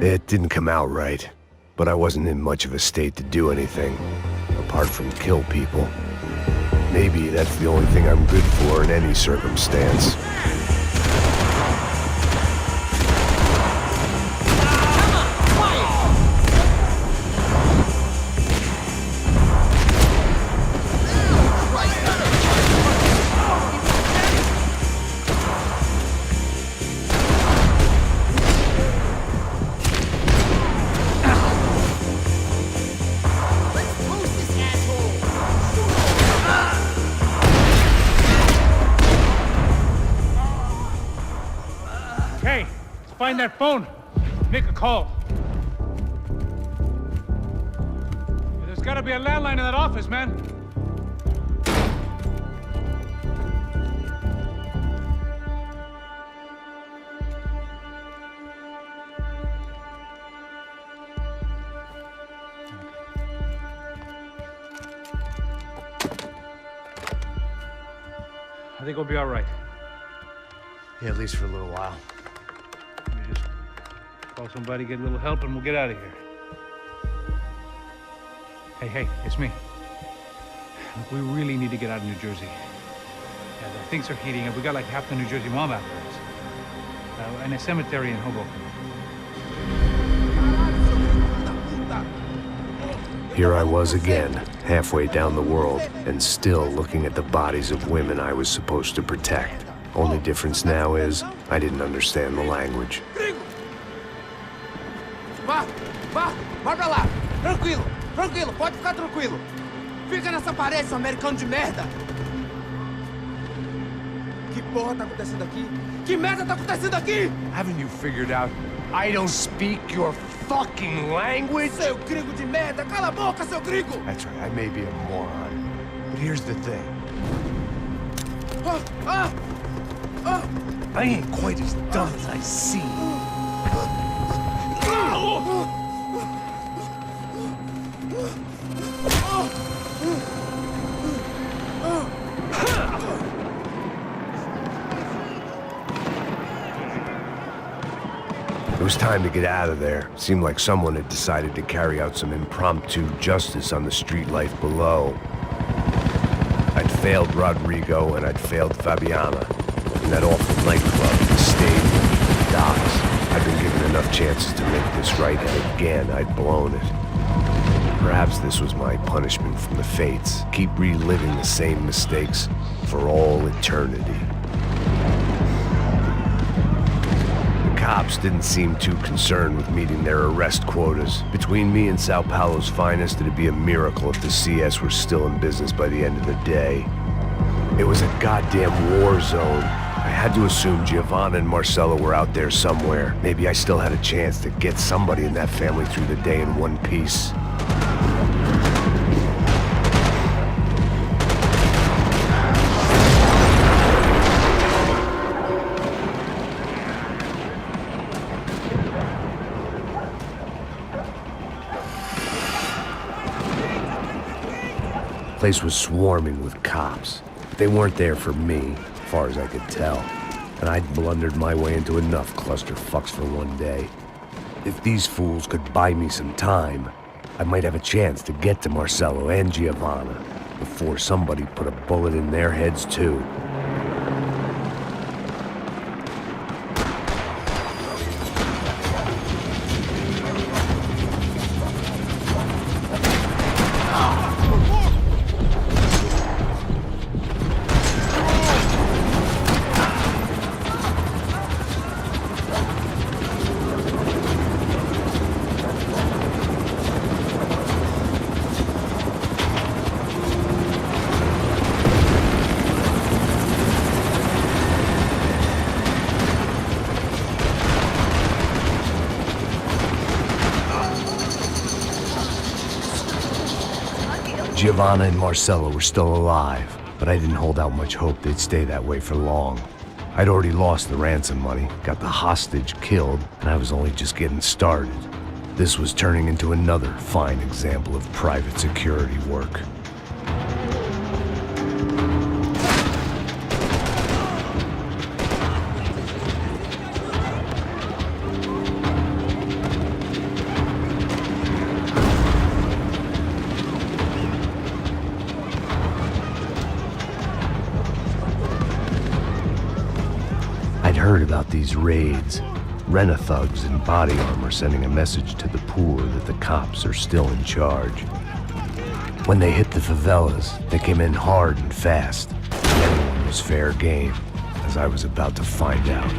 It didn't come out right, but I wasn't in much of a state to do anything, apart from kill people. Maybe that's the only thing I'm good for in any circumstance. Hey, find that phone. Make a call. There's gotta be a landline in that office, man. I think we'll be all right. Yeah, at least for a little while. Let me just call somebody, get a little help, and we'll get out of here. Hey, it's me. Look, we really need to get out of New Jersey. Things are heating up. We got like half the New Jersey mob after us. And a cemetery in Hoboken. Here I was again, halfway down the world, and still looking at the bodies of women I was supposed to protect. Only difference now is, I didn't understand the language. Vai pra lá. Tranquilo, pode ficar tranquilo. Fica nessa parede, seu americano de merda. Que porra tá acontecendo aqui? Que merda tá acontecendo aqui? Haven't you figured out I don't speak your fucking language? Seu gringo de merda, cala a boca, seu gringo! That's right, I may be a moron, but here's the thing. I ain't quite as dumb as I seem. It was time to get out of there. Seemed like someone had decided to carry out some impromptu justice on the street life below. I'd failed Rodrigo and I'd failed Fabiana. In that awful nightclub, the stadium, the docks. I'd been given enough chances to make this right, and again, I'd blown it. Perhaps this was my punishment from the fates. Keep reliving the same mistakes for all eternity. The cops didn't seem too concerned with meeting their arrest quotas. Between me and Sao Paulo's finest, it'd be a miracle if the CS were still in business by the end of the day. It was a goddamn war zone. I had to assume Giovanna and Marcelo were out there somewhere. Maybe I still had a chance to get somebody in that family through the day in one piece. The place was swarming with cops. They weren't there for me, as far as I could tell. And I'd blundered my way into enough clusterfucks for one day. If these fools could buy me some time, I might have a chance to get to Marcelo and Giovanna before somebody put a bullet in their heads too. Giovanna and Marcelo were still alive, but I didn't hold out much hope they'd stay that way for long. I'd already lost the ransom money, got the hostage killed, and I was only just getting started. This was turning into another fine example of private security work. I'd heard about these raids. Rent-a-thugs in body armor sending a message to the poor that the cops are still in charge. When they hit the favelas, they came in hard and fast. Everyone was fair game, as I was about to find out.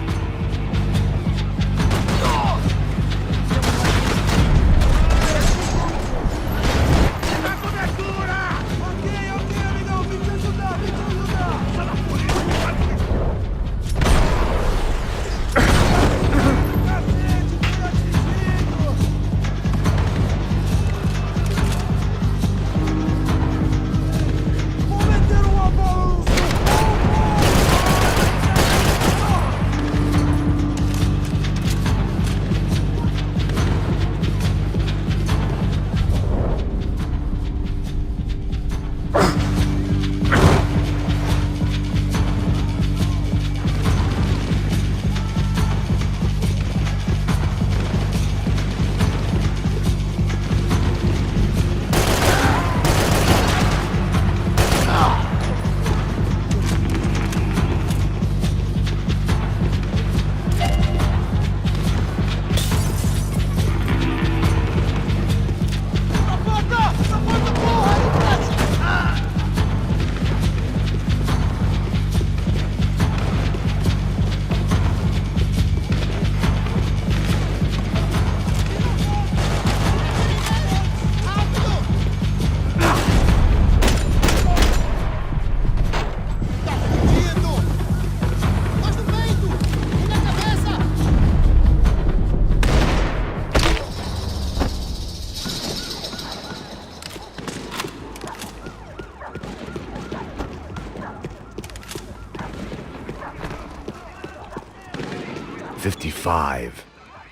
55.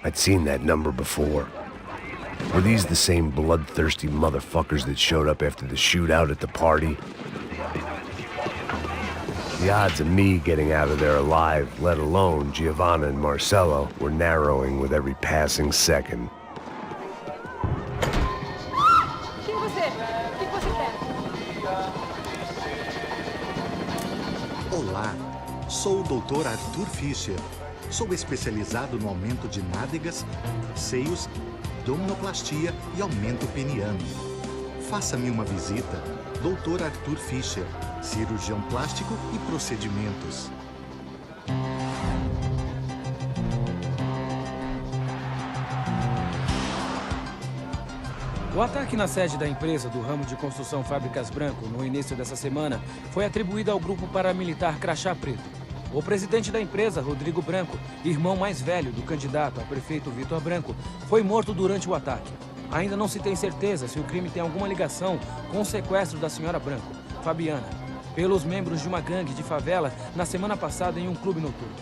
I'd seen that number before. Were these the same bloodthirsty motherfuckers that showed up after the shootout at the party? The odds of me getting out of there alive, let alone Giovanna and Marcello, were narrowing with every passing second. Quem é você? O que você quer? Olá, sou o Dr. Arthur Fischer. Sou especializado no aumento de nádegas, seios, abdominoplastia e aumento peniano. Faça-me uma visita. Dr. Arthur Fischer, cirurgião plástico e procedimentos. O ataque na sede da empresa do ramo de construção Fábricas Branco no início dessa semana foi atribuído ao grupo paramilitar Crachá Preto. O presidente da empresa, Rodrigo Branco, irmão mais velho do candidato a prefeito Vitor Branco, foi morto durante o ataque. Ainda não se tem certeza se o crime tem alguma ligação com o sequestro da senhora Branco, Fabiana, pelos membros de uma gangue de favela na semana passada em um clube noturno.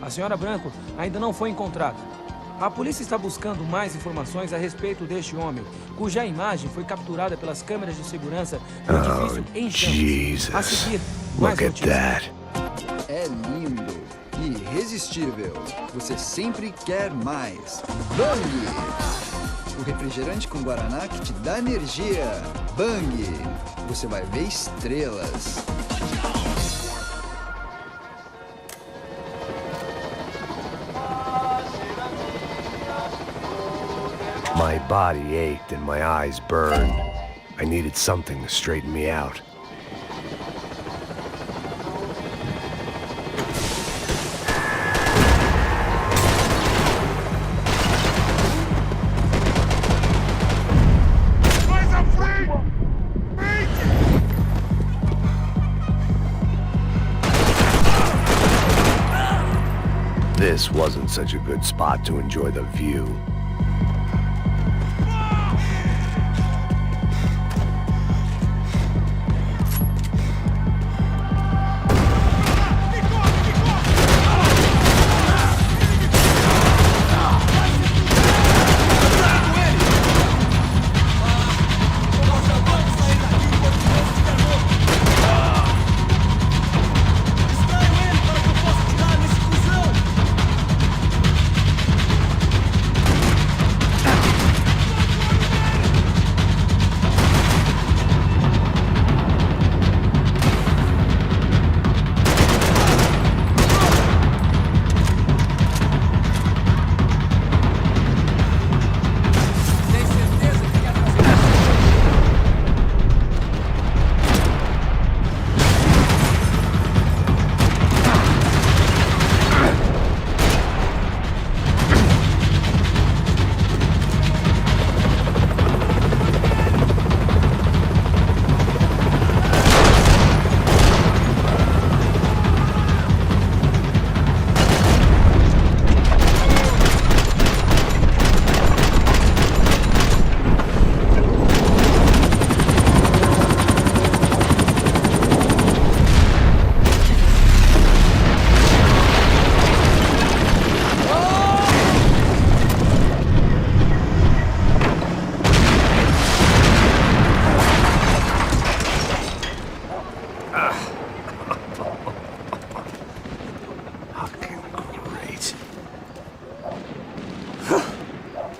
A senhora Branco ainda não foi encontrada. A polícia está buscando mais informações a respeito deste homem, cuja imagem foi capturada pelas câmeras de segurança do edifício em chamas. A seguir, mais notícias. É lindo, irresistível. Você sempre quer mais. Bang! O refrigerante com guaraná que te dá energia. Bang! Você vai ver estrelas. My body ached and my eyes burned. I needed something to straighten me out. This wasn't such a good spot to enjoy the view.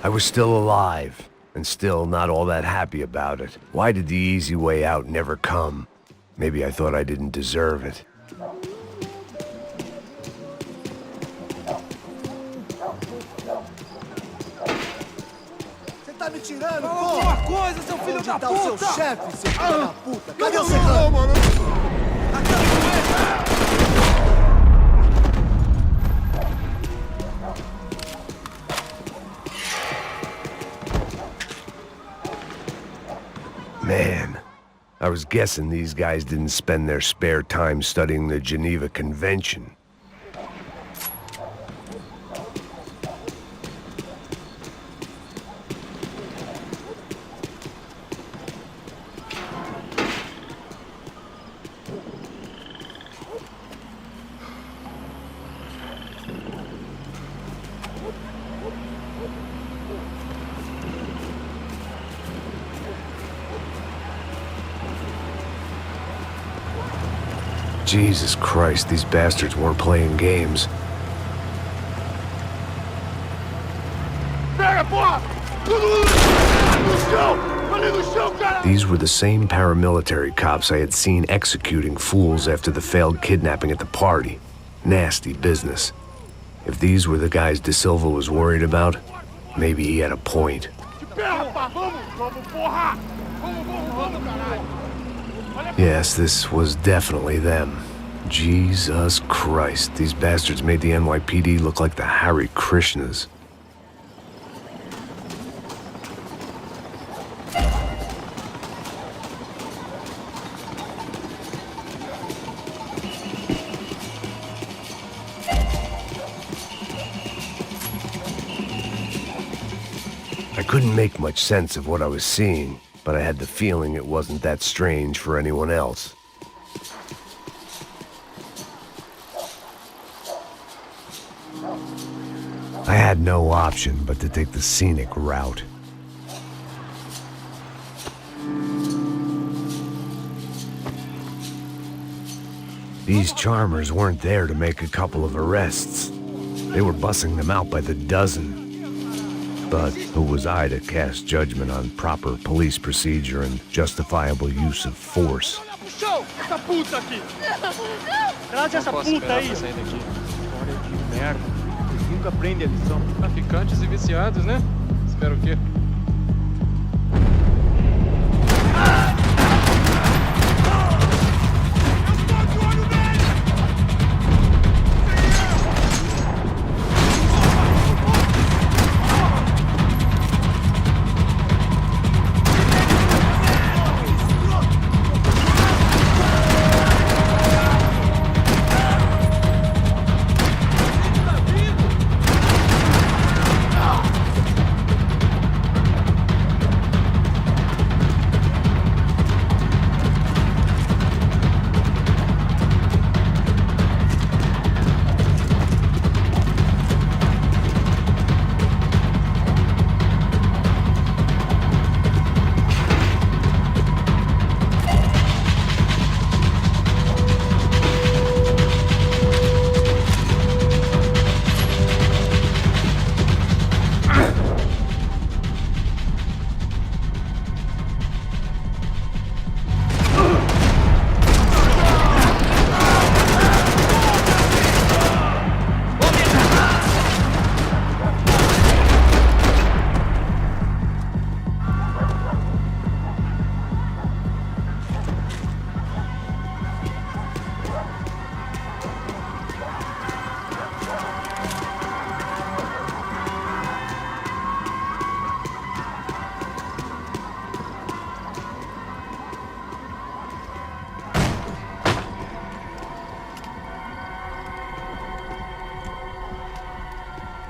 I was still alive, and still not all that happy about it. Why did the easy way out never come? Maybe I thought I didn't deserve it. Você tá me tirando, Fala pô? alguma coisa, seu filho Onde da tá puta! o seu chefe, seu filho da puta? Cadê Não, o secão? mano? Man, I was guessing these guys didn't spend their spare time studying the Geneva Convention. Jesus Christ, these bastards weren't playing games. These were the same paramilitary cops I had seen executing fools after the failed kidnapping at the party. Nasty business. If these were the guys De Silva was worried about, maybe he had a point. Yes, this was definitely them. Jesus Christ, these bastards made the NYPD look like the Hare Krishnas. I couldn't make much sense of what I was seeing, but I had the feeling it wasn't that strange for anyone else. I had no option but to take the scenic route. These charmers weren't there to make a couple of arrests. They were bussing them out by the dozen. But who was I to cast judgment on proper police procedure and justifiable use of force? Traz essa puta aí. História de merda. Eles nunca aprendem a lição. Traficantes e viciados, né? Espero o quê?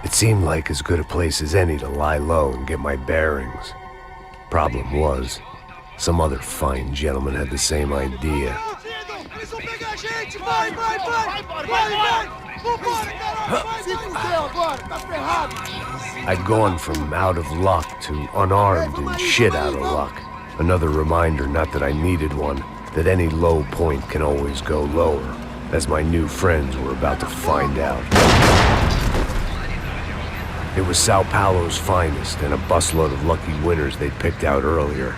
It seemed like as good a place as any to lie low and get my bearings. Problem was, some other fine gentleman had the same idea. I'd gone from out of luck to unarmed and shit out of luck. Another reminder, not that I needed one, that any low point can always go lower, as my new friends were about to find out. It was Sao Paulo's finest and a busload of lucky winners they'd picked out earlier.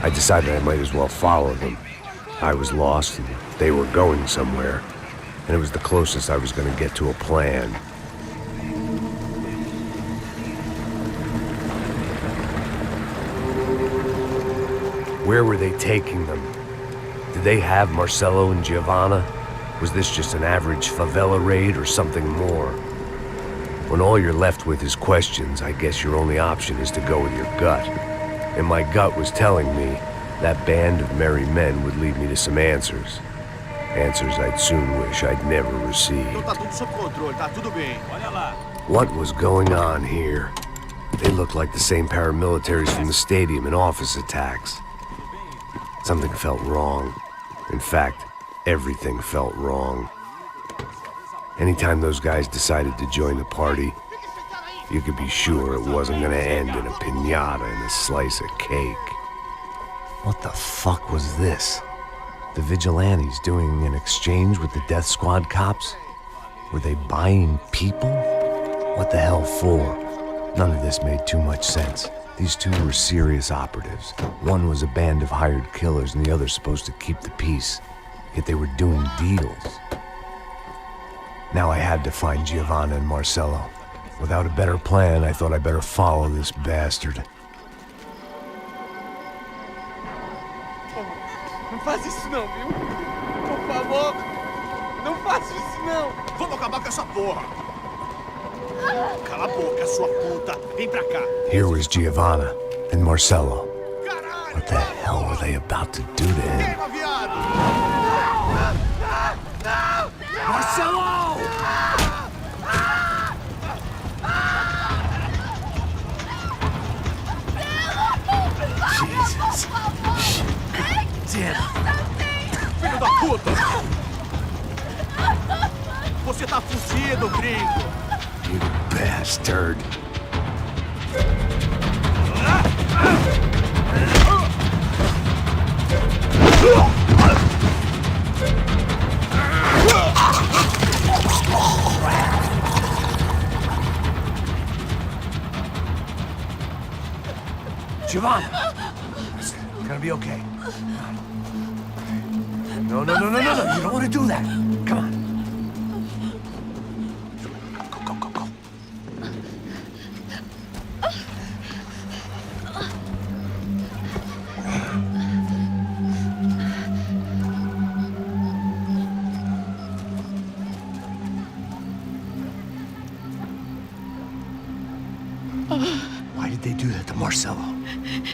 I decided I might as well follow them. I was lost and they were going somewhere, and it was the closest I was going to get to a plan. Where were they taking them? Did they have Marcelo and Giovanna? Was this just an average favela raid or something more? When all you're left with is questions, I guess your only option is to go with your gut. And my gut was telling me that band of merry men would lead me to some answers. Answers I'd soon wish I'd never received. What was going on here? They looked like the same paramilitaries from the stadium in office attacks. Something felt wrong. In fact, everything felt wrong. Anytime those guys decided to join the party, you could be sure it wasn't gonna end in a piñata and a slice of cake. What the fuck was this? The vigilantes doing an exchange with the death squad cops? Were they buying people? What the hell for? None of this made too much sense. These two were serious operatives. One was a band of hired killers and the other supposed to keep the peace. Yet they were doing deals. Now I had to find Giovanna and Marcello. Without a better plan, I thought I better follow this bastard. Não faz isso não, viu? Por favor, não faça isso não. Vamos acabar com essa porra. Cala a boca, sua puta. Vem pra cá. Here was Giovanna and Marcello. What the hell were they about to do to him? Marcello! Jesus. Damn. Filho da puta! Você tá fugido, gringo! You bastard. Giovanna! It's gonna be okay. No, no, no, no, no, no. You don't want to do that. Come on. Go, go, go, go. Why did they do that to Marcello?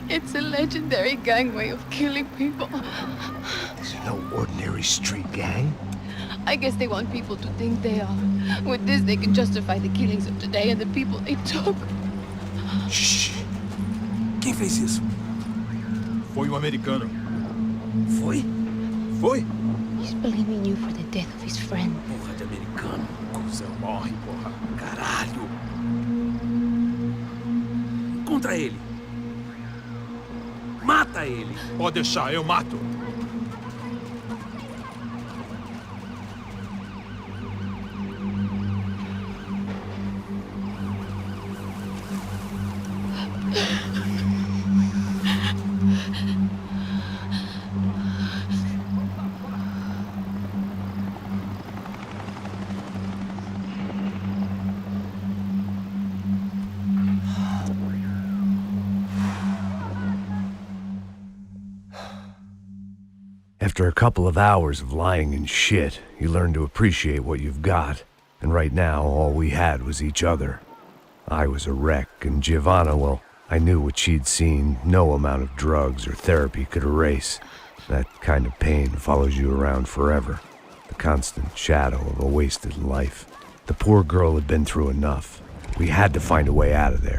It's a legendary gang way of killing people. This is no ordinary street gang. I guess they want people to think they are. With this, they can justify the killings of today and the people they took. Shh. Quem fez isso? Foi um americano. Foi? Foi? He's blaming you for the death of his friend. Porra de americano. Cusão, morre, porra. Caralho. Contra ele. Mata ele. Pode deixar, eu mato. After a couple of hours of lying in shit, you learn to appreciate what you've got. And right now, all we had was each other. I was a wreck, and Giovanna, well, I knew what she'd seen no amount of drugs or therapy could erase. That kind of pain follows you around forever. The constant shadow of a wasted life. The poor girl had been through enough. We had to find a way out of there.